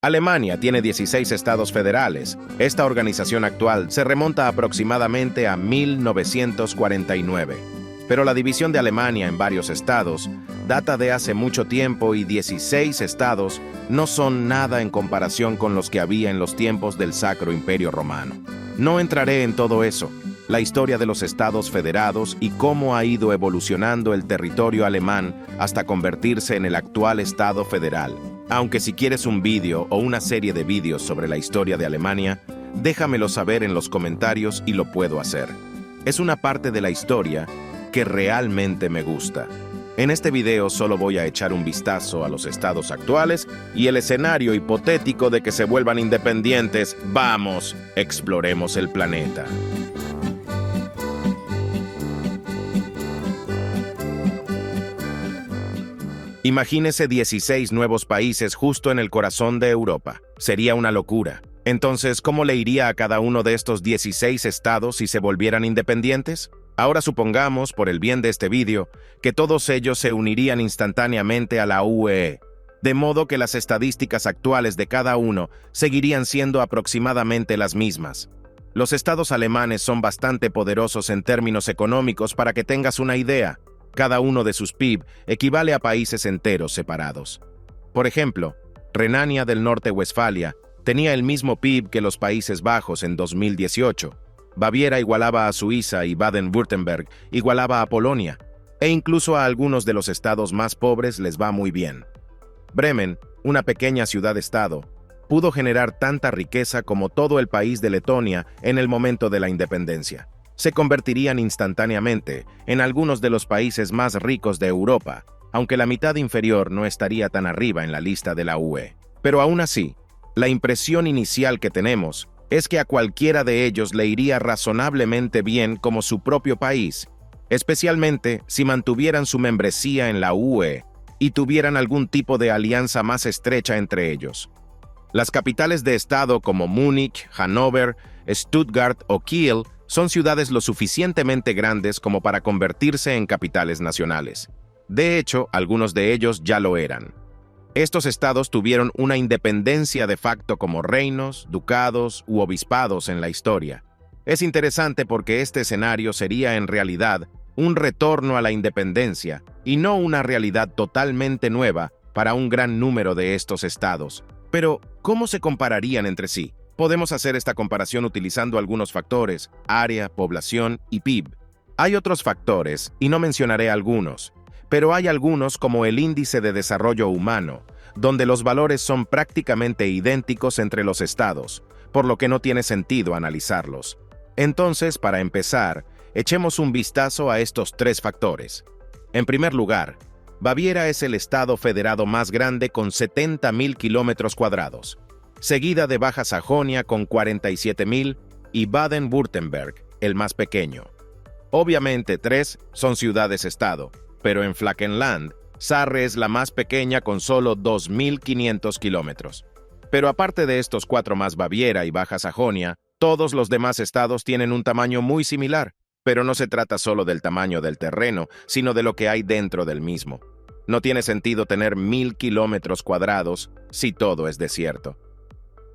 Alemania tiene 16 estados federales. Esta organización actual se remonta aproximadamente a 1949. Pero la división de Alemania en varios estados data de hace mucho tiempo y 16 estados no son nada en comparación con los que había en los tiempos del Sacro Imperio Romano. No entraré en todo eso, la historia de los estados federados y cómo ha ido evolucionando el territorio alemán hasta convertirse en el actual estado federal. Aunque si quieres un vídeo o una serie de vídeos sobre la historia de Alemania, déjamelo saber en los comentarios y lo puedo hacer. Es una parte de la historia que realmente me gusta. En este video solo voy a echar un vistazo a los estados actuales y el escenario hipotético de que se vuelvan independientes. ¡Vamos! Exploremos el planeta. Imagínese 16 nuevos países justo en el corazón de Europa. Sería una locura. Entonces, ¿cómo le iría a cada uno de estos 16 estados si se volvieran independientes? Ahora supongamos, por el bien de este vídeo, que todos ellos se unirían instantáneamente a la UE, de modo que las estadísticas actuales de cada uno seguirían siendo aproximadamente las mismas. Los estados alemanes son bastante poderosos en términos económicos para que tengas una idea. Cada uno de sus PIB equivale a países enteros separados. Por ejemplo, Renania del Norte-Westfalia tenía el mismo PIB que los Países Bajos en 2018. Baviera igualaba a Suiza y Baden-Württemberg igualaba a Polonia, e incluso a algunos de los estados más pobres les va muy bien. Bremen, una pequeña ciudad-estado, pudo generar tanta riqueza como todo el país de Letonia en el momento de la independencia. Se convertirían instantáneamente en algunos de los países más ricos de Europa, aunque la mitad inferior no estaría tan arriba en la lista de la UE. Pero aún así, la impresión inicial que tenemos es que a cualquiera de ellos le iría razonablemente bien como su propio país, especialmente si mantuvieran su membresía en la UE y tuvieran algún tipo de alianza más estrecha entre ellos. Las capitales de estado como Múnich, Hannover, Stuttgart o Kiel son ciudades lo suficientemente grandes como para convertirse en capitales nacionales. De hecho, algunos de ellos ya lo eran. Estos estados tuvieron una independencia de facto como reinos, ducados u obispados en la historia. Es interesante porque este escenario sería en realidad un retorno a la independencia y no una realidad totalmente nueva para un gran número de estos estados. Pero, ¿cómo se compararían entre sí? Podemos hacer esta comparación utilizando algunos factores: área, población y PIB. Hay otros factores, y no mencionaré algunos, pero hay algunos como el índice de desarrollo humano, donde los valores son prácticamente idénticos entre los estados, por lo que no tiene sentido analizarlos. Entonces, para empezar, echemos un vistazo a estos tres factores. En primer lugar, Baviera es el estado federado más grande con 70.000 kilómetros cuadrados. Seguida de Baja Sajonia con 47.000 y Baden-Württemberg, el más pequeño. Obviamente 3 son ciudades-estado, pero en Flächenland, Sarre es la más pequeña con solo 2.500 kilómetros. Pero aparte de estos 4 más Baviera y Baja Sajonia, todos los demás estados tienen un tamaño muy similar, pero no se trata solo del tamaño del terreno, sino de lo que hay dentro del mismo. No tiene sentido tener 1.000 kilómetros cuadrados si todo es desierto.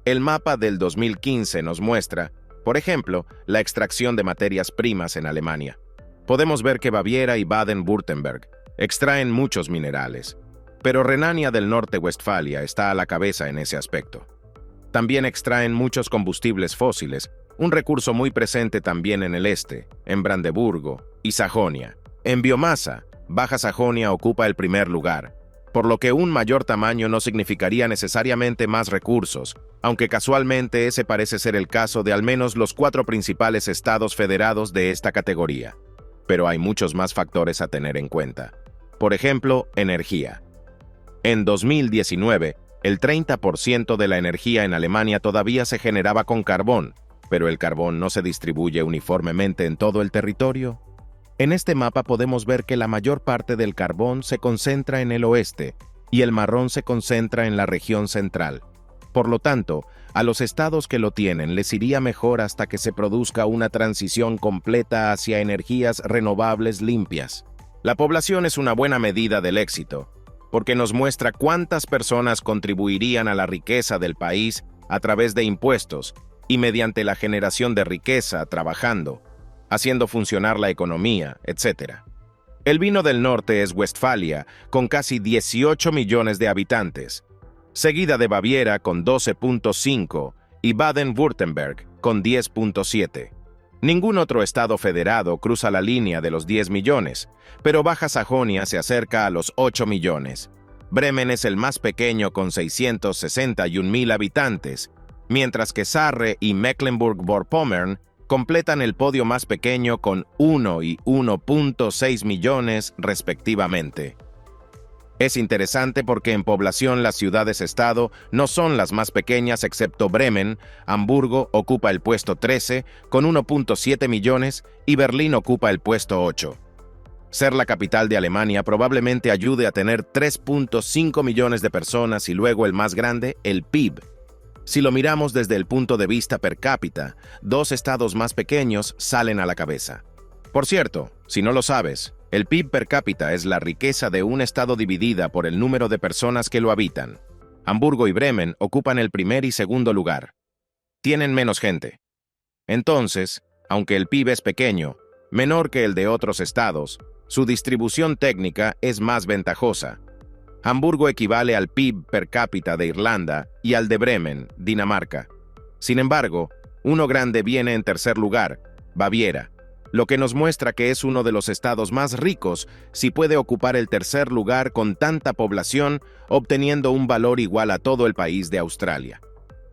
El mapa del 2015 nos muestra, por ejemplo, la extracción de materias primas en Alemania. Podemos ver que Baviera y Baden-Württemberg extraen muchos minerales, pero Renania del Norte-Westfalia está a la cabeza en ese aspecto. También extraen muchos combustibles fósiles, un recurso muy presente también en el este, en Brandeburgo y Sajonia. En biomasa, Baja Sajonia ocupa el primer lugar, por lo que un mayor tamaño no significaría necesariamente más recursos, aunque casualmente ese parece ser el caso de al menos los 4 principales estados federados de esta categoría. Pero hay muchos más factores a tener en cuenta. Por ejemplo, energía. En 2019, el 30% de la energía en Alemania todavía se generaba con carbón, pero el carbón no se distribuye uniformemente en todo el territorio. En este mapa podemos ver que la mayor parte del carbón se concentra en el oeste y el marrón se concentra en la región central. Por lo tanto, a los estados que lo tienen les iría mejor hasta que se produzca una transición completa hacia energías renovables limpias. La población es una buena medida del éxito. porque nos muestra cuántas personas contribuirían a la riqueza del país a través de impuestos y mediante la generación de riqueza trabajando, haciendo funcionar la economía, etc. El vino del norte es Westfalia, con casi 18 millones de habitantes, seguida de Baviera con 12.5 y Baden-Württemberg con 10.7. Ningún otro estado federado cruza la línea de los 10 millones, pero Baja Sajonia se acerca a los 8 millones. Bremen es el más pequeño con 661.000 habitantes, mientras que Sarre y Mecklenburg-Vorpommern completan el podio más pequeño con 1 y 1.6 millones respectivamente. Es interesante porque en población las ciudades-estado no son las más pequeñas excepto Bremen. Hamburgo ocupa el puesto 13 con 1.7 millones y Berlín ocupa el puesto 8. Ser la capital de Alemania probablemente ayude a tener 3.5 millones de personas y luego el más grande, el PIB. Si lo miramos desde el punto de vista per cápita, dos estados más pequeños salen a la cabeza. Por cierto, si no lo sabes, el PIB per cápita es la riqueza de un estado dividida por el número de personas que lo habitan. Hamburgo y Bremen ocupan el primer y segundo lugar. Tienen menos gente. Entonces, aunque el PIB es pequeño, menor que el de otros estados, su distribución técnica es más ventajosa. Hamburgo equivale al PIB per cápita de Irlanda y al de Bremen, Dinamarca. Sin embargo, uno grande viene en tercer lugar, Baviera, lo que nos muestra que es uno de los estados más ricos si puede ocupar el tercer lugar con tanta población, obteniendo un valor igual a todo el país de Australia.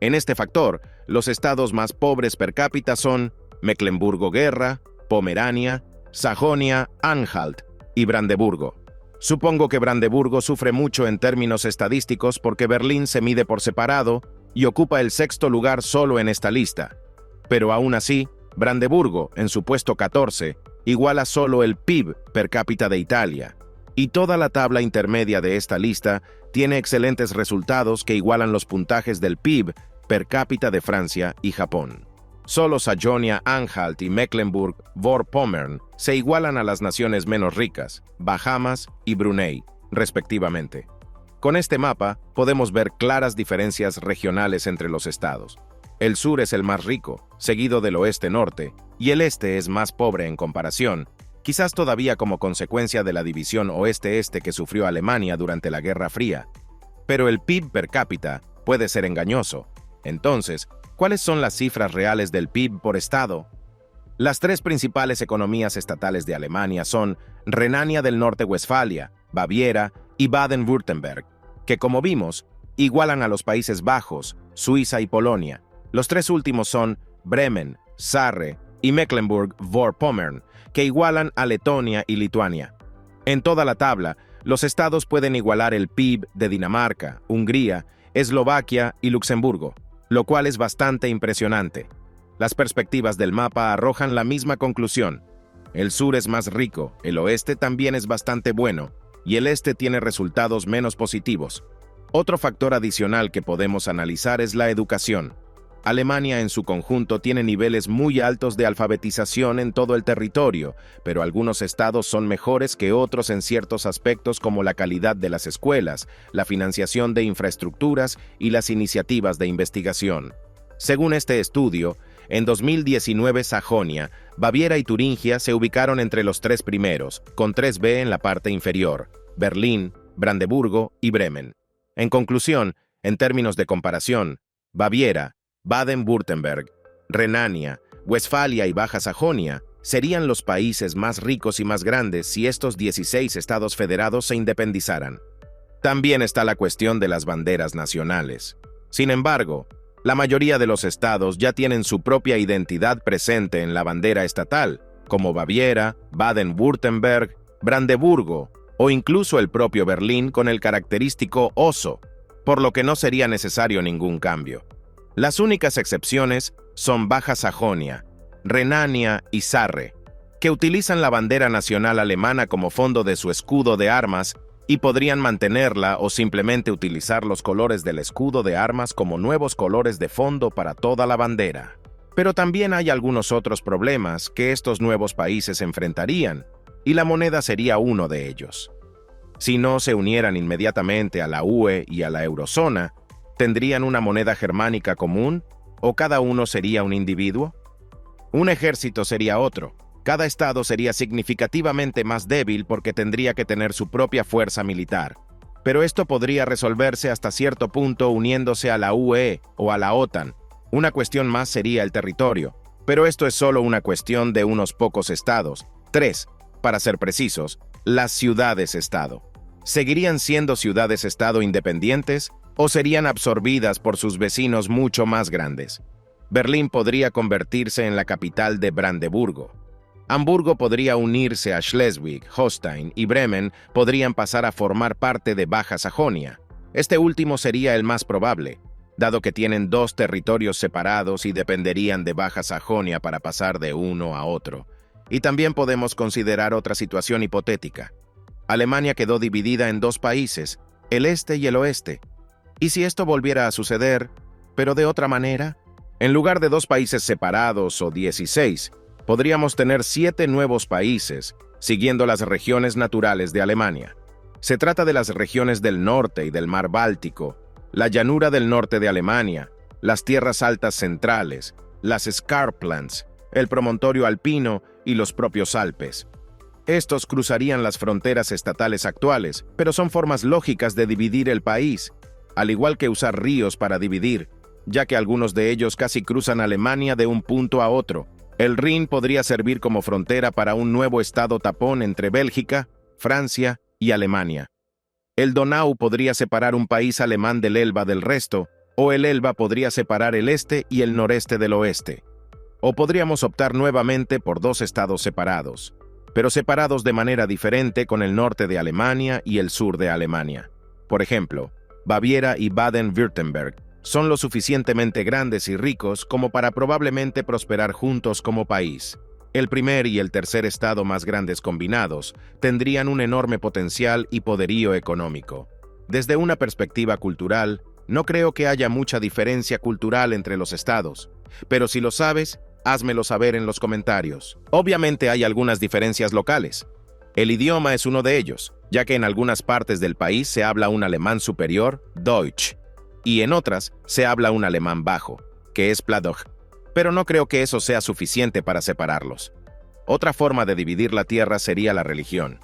En este factor, los estados más pobres per cápita son Mecklemburgo-Guerra, Pomerania, Sajonia-Anhalt y Brandeburgo. Supongo que Brandeburgo sufre mucho en términos estadísticos porque Berlín se mide por separado y ocupa el sexto lugar solo en esta lista. Pero aún así, Brandeburgo, en su puesto 14, iguala solo el PIB per cápita de Italia, y toda la tabla intermedia de esta lista tiene excelentes resultados que igualan los puntajes del PIB per cápita de Francia y Japón. Solo Sajonia-Anhalt y Mecklenburg-Vorpommern se igualan a las naciones menos ricas, Bahamas y Brunei, respectivamente. Con este mapa podemos ver claras diferencias regionales entre los estados. El sur es el más rico, seguido del oeste-norte, y el este es más pobre en comparación, quizás todavía como consecuencia de la división oeste-este que sufrió Alemania durante la Guerra Fría. Pero el PIB per cápita puede ser engañoso. Entonces, ¿cuáles son las cifras reales del PIB por estado? Las tres principales economías estatales de Alemania son Renania del Norte-Westfalia, Baviera y Baden-Württemberg, que como vimos, igualan a los Países Bajos, Suiza y Polonia. Los tres últimos son Bremen, Sarre y Mecklenburg-Vorpommern, que igualan a Letonia y Lituania. En toda la tabla, los estados pueden igualar el PIB de Dinamarca, Hungría, Eslovaquia y Luxemburgo, lo cual es bastante impresionante. Las perspectivas del mapa arrojan la misma conclusión. El sur es más rico, el oeste también es bastante bueno, y el este tiene resultados menos positivos. Otro factor adicional que podemos analizar es la educación. Alemania en su conjunto tiene niveles muy altos de alfabetización en todo el territorio, pero algunos estados son mejores que otros en ciertos aspectos como la calidad de las escuelas, la financiación de infraestructuras y las iniciativas de investigación. Según este estudio, en 2019 Sajonia, Baviera y Turingia se ubicaron entre los tres primeros, con 3B en la parte inferior, Berlín, Brandeburgo y Bremen. En conclusión, en términos de comparación, Baviera, Baden-Württemberg, Renania, Westfalia y Baja Sajonia serían los países más ricos y más grandes si estos 16 estados federados se independizaran. También está la cuestión de las banderas nacionales. Sin embargo, la mayoría de los estados ya tienen su propia identidad presente en la bandera estatal, como Baviera, Baden-Württemberg, Brandeburgo o incluso el propio Berlín con el característico oso, por lo que no sería necesario ningún cambio. Las únicas excepciones son Baja Sajonia, Renania y Sarre, que utilizan la bandera nacional alemana como fondo de su escudo de armas y podrían mantenerla o simplemente utilizar los colores del escudo de armas como nuevos colores de fondo para toda la bandera. Pero también hay algunos otros problemas que estos nuevos países enfrentarían, y la moneda sería uno de ellos. Si no se unieran inmediatamente a la UE y a la eurozona, ¿tendrían una moneda germánica común o cada uno sería un individuo? Un ejército sería otro. Cada estado sería significativamente más débil porque tendría que tener su propia fuerza militar. Pero esto podría resolverse hasta cierto punto uniéndose a la UE o a la OTAN. Una cuestión más sería el territorio. Pero esto es solo una cuestión de unos pocos estados. 3, para ser precisos, las ciudades-estado. ¿Seguirían siendo ciudades-estado independientes o serían absorbidas por sus vecinos mucho más grandes? Berlín podría convertirse en la capital de Brandeburgo. Hamburgo podría unirse a Schleswig, Holstein y Bremen podrían pasar a formar parte de Baja Sajonia. Este último sería el más probable, dado que tienen dos territorios separados y dependerían de Baja Sajonia para pasar de uno a otro. Y también podemos considerar otra situación hipotética. Alemania quedó dividida en dos países, el este y el oeste. ¿Y si esto volviera a suceder, pero de otra manera? En lugar de dos países separados o 16, podríamos tener 7 nuevos países, siguiendo las regiones naturales de Alemania. Se trata de las regiones del norte y del mar Báltico, la llanura del norte de Alemania, las tierras altas centrales, las Skarplands, el promontorio alpino y los propios Alpes. Estos cruzarían las fronteras estatales actuales, pero son formas lógicas de dividir el país, al igual que usar ríos para dividir, ya que algunos de ellos casi cruzan Alemania de un punto a otro. El Rin podría servir como frontera para un nuevo estado tapón entre Bélgica, Francia y Alemania. El Donau podría separar un país alemán del Elba del resto, o el Elba podría separar el este y el noreste del oeste. O podríamos optar nuevamente por dos estados separados, pero separados de manera diferente con el norte de Alemania y el sur de Alemania. Por ejemplo, Baviera y Baden-Württemberg son lo suficientemente grandes y ricos como para probablemente prosperar juntos como país. El primer y el tercer estado más grandes combinados tendrían un enorme potencial y poderío económico. Desde una perspectiva cultural, no creo que haya mucha diferencia cultural entre los estados, pero si lo sabes, házmelo saber en los comentarios. Obviamente hay algunas diferencias locales. El idioma es uno de ellos, ya que en algunas partes del país se habla un alemán superior, Deutsch, y en otras se habla un alemán bajo, que es Plattdeutsch, pero no creo que eso sea suficiente para separarlos. Otra forma de dividir la tierra sería la religión.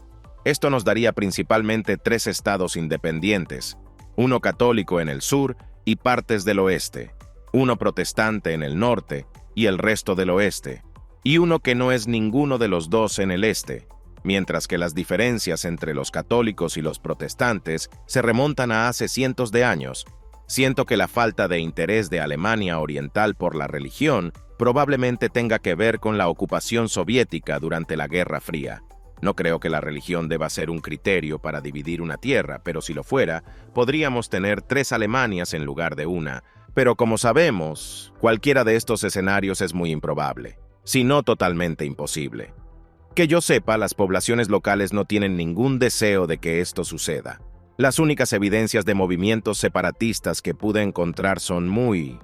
Esto nos daría principalmente 3 estados independientes, uno católico en el sur y partes del oeste, uno protestante en el norte y el resto del oeste, y uno que no es ninguno de los dos en el este, mientras que las diferencias entre los católicos y los protestantes se remontan a hace cientos de años. Siento que la falta de interés de Alemania Oriental por la religión probablemente tenga que ver con la ocupación soviética durante la Guerra Fría. No creo que la religión deba ser un criterio para dividir una tierra, pero si lo fuera, podríamos tener 3 Alemanias en lugar de una. Pero como sabemos, cualquiera de estos escenarios es muy improbable, si no totalmente imposible. Que yo sepa, las poblaciones locales no tienen ningún deseo de que esto suceda. Las únicas evidencias de movimientos separatistas que pude encontrar son muy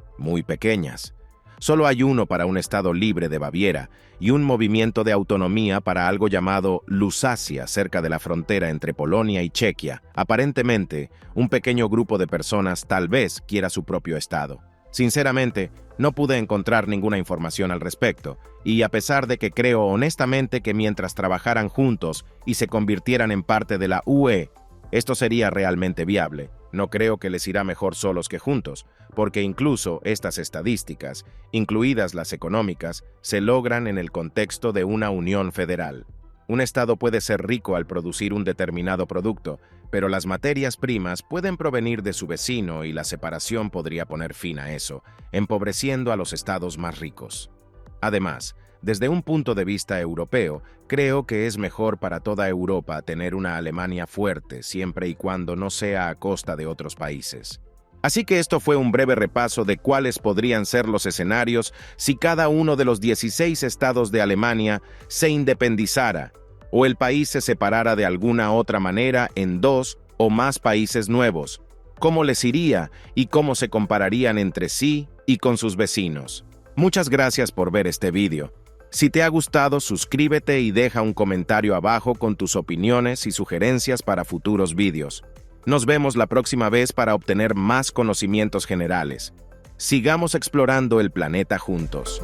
pequeñas. Solo hay uno para un estado libre de Baviera y un movimiento de autonomía para algo llamado Lusacia cerca de la frontera entre Polonia y Chequia. Aparentemente, un pequeño grupo de personas tal vez quiera su propio estado. Sinceramente, no pude encontrar ninguna información al respecto, y a pesar de que creo honestamente que mientras trabajaran juntos y se convirtieran en parte de la UE, esto sería realmente viable. No creo que les irá mejor solos que juntos, porque incluso estas estadísticas, incluidas las económicas, se logran en el contexto de una unión federal. Un estado puede ser rico al producir un determinado producto, pero las materias primas pueden provenir de su vecino y la separación podría poner fin a eso, empobreciendo a los estados más ricos. Además, desde un punto de vista europeo, creo que es mejor para toda Europa tener una Alemania fuerte siempre y cuando no sea a costa de otros países. Así que esto fue un breve repaso de cuáles podrían ser los escenarios si cada uno de los 16 estados de Alemania se independizara o el país se separara de alguna otra manera en 2 o más países nuevos, cómo les iría y cómo se compararían entre sí y con sus vecinos. Muchas gracias por ver este vídeo. Si te ha gustado, suscríbete y deja un comentario abajo con tus opiniones y sugerencias para futuros vídeos. Nos vemos la próxima vez para obtener más conocimientos generales. Sigamos explorando el planeta juntos.